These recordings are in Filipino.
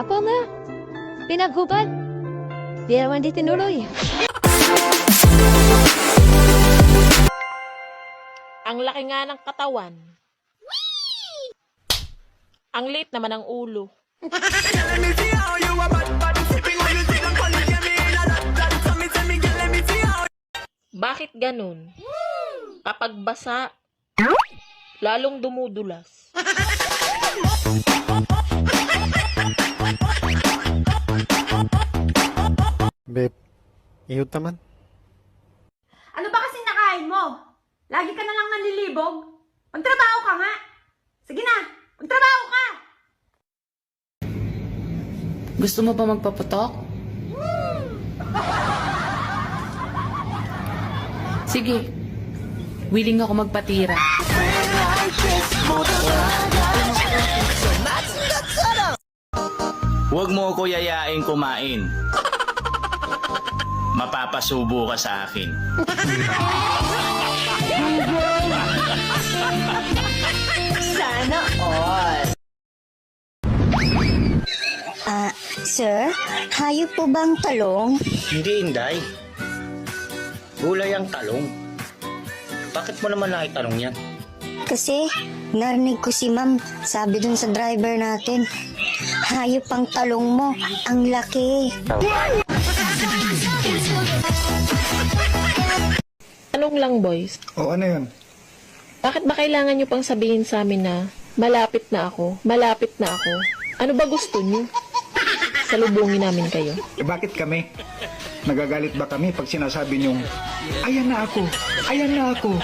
Ako nga, pinaghubad. Di naman di tinuloy. Ang laki nga ng katawan. Ang liit naman ng ulo. Bakit ganun? Kapag basa, lalong dumudulas. Babe, iyot naman. Ano ba kasi nakain mo? Lagi ka na lang nanlilibog? Magtrabaho ka nga! Sige na, magtrabaho ka! Gusto mo ba magpaputok? Sige. Willing ako magpatira. Huwag mo ko yayain kumain. Mapapasubo ka sa akin. Sir, hayop po bang talong? Hindi, Inday. Gulay ang talong. Bakit mo naman naitanong yan? Kasi narinig ko si ma'am, sabi dun sa driver natin, hayop ang talong mo, ang laki. Tanong lang, boys. O ano yun? Bakit ba kailangan nyo pang sabihin sa amin na malapit na ako, malapit na ako? Ano ba gusto nyo? Salubungin namin kayo. Eh bakit kami? Nagagalit ba kami pag sinasabi niyong, ayan na ako, ayan na ako?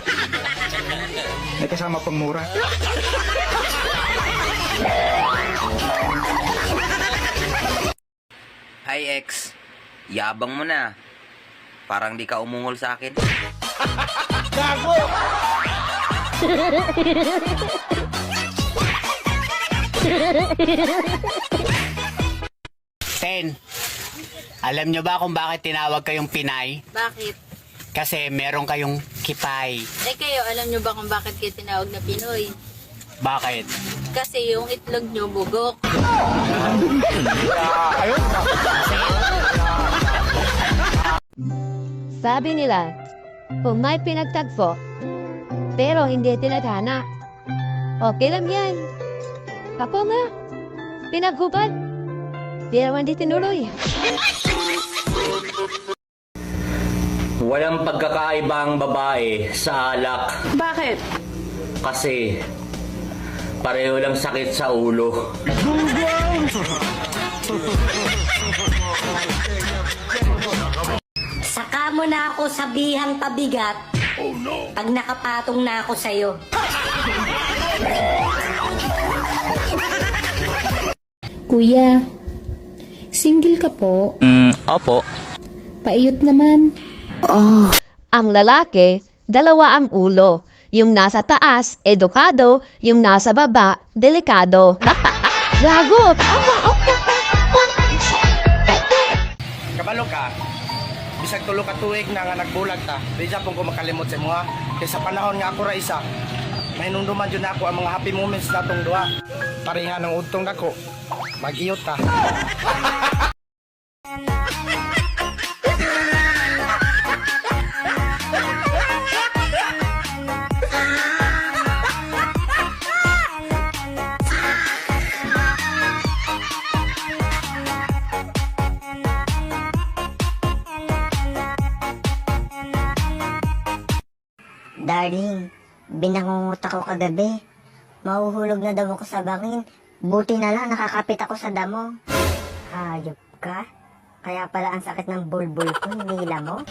May kasama pang mura. Hi ex, yabang mo na. Parang di ka umungol sa akin. Ten, alam nyo ba kung bakit tinawag kayong Pinay? Bakit? Kasi meron kayong kipay. Eh kayo, alam nyo ba kung bakit kayo tinawag na Pinoy? Bakit? Kasi yung itlog nyo bugok. Sabi nila, kung may pinagtagpo, pero hindi tinadhana, okay lang yan. Ako nga, pinaghubad. Di naman di tinuloy. Walang pagkakaiba ang babae sa alak. Bakit? Kasi pareho lang sakit sa ulo. Saka mo na ako sabihang pabigat pag nakapatong na ako sa'yo. Kuya, single ka po? Opo. Paiyot naman. Ang lalaki, dalawa ang ulo. Yung nasa taas, edukado. Yung nasa baba, delikado. Gago! Kabalo ka. Bisag tulo ka tuig na nga nagbulag ta. Di siya pong kumakalimot sa mga. Kaya sa panahon nga ako ra isa. May nunduman dyan ako ang mga happy moments na itong duha. Paringa ng utong dako. Mag-iyot ka. Darling, binangungot ako kagabi. Mahuhulog na daw ako sa bangin. Buti na lang nakakapit ako sa damo. Hayop ka? Kaya pala ang sakit ng bulbul ko, hinila mo?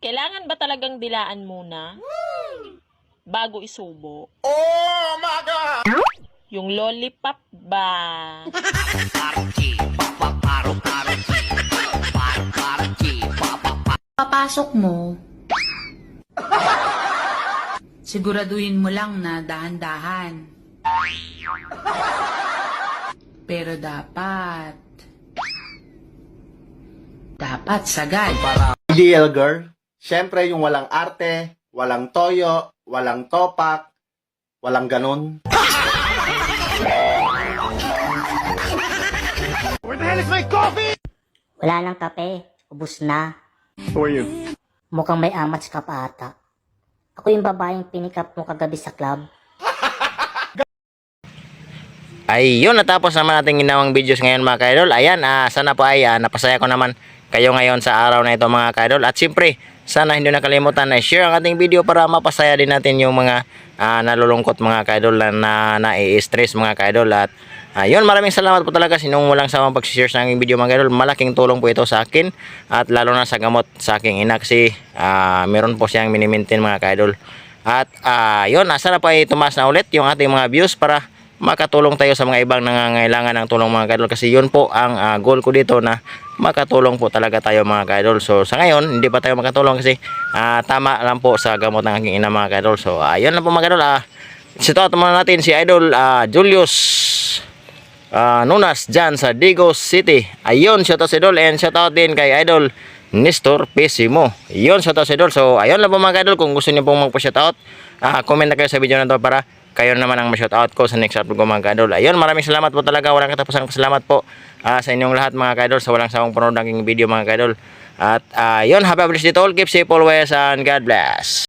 Kailangan ba talagang dilaan muna? Bago isubo? Oh my God! Yung lollipop ba? Papasok mo, siguraduhin mo lang na dahan-dahan. Pero dapat sagad. Ideal girl, syempre yung walang arte, walang toyo, walang topak, walang ganun. Wala nang kape. Ubus na. yun? Mukhang may amats ka pa ata. Ako yung babaeng pinikap mo kagabi sa club. Ayun, natapos naman natin ginawang videos ngayon mga kaidol. Ayan, sana po ay napasaya ko naman kayo ngayon sa araw na ito mga kaidol. At siyempre, sana hindi nakalimutan na share ang ating video para mapasaya din natin yung mga nalulungkot mga kaidol na nai-stress mga kaidol. At ayun, maraming salamat po talaga sinong walang sawang pag-share sa aking video mga kaidol. Malaking tulong po ito sa akin at lalo na sa gamot sa aking ina kasi meron po siyang minimaintain mga kaidol. At yun, sana po ay tumaas na ulit yung ating mga views para makatulong tayo sa mga ibang nangangailangan ng tulong mga kaidol kasi yun po ang goal ko dito na makatulong po talaga tayo mga kaidol. So sa ngayon hindi pa tayo makatulong kasi tama lang po sa gamot ng aking ina mga kaidol. So ayun lang po mga kaidol. Shout out muna natin si Idol Julius Nunas dyan sa Digos City. Ayun, shout out si Idol and shout out din kay Idol Nestor Pesimo. Ayun, shout out si Idol. So ayun lang po mga kaidol, kung gusto niyo pong magpa-shout out comment na kayo sa video na to para kayo naman ang ma-shoutout ko sa next upload ko mga kaidol. Ayun, maraming salamat po talaga. Walang katapusang salamat po sa inyong lahat mga kaidol sa walang sawang panonood ng aking video mga kaidol. At yun, happy blessed to all. Keep safe always and God bless.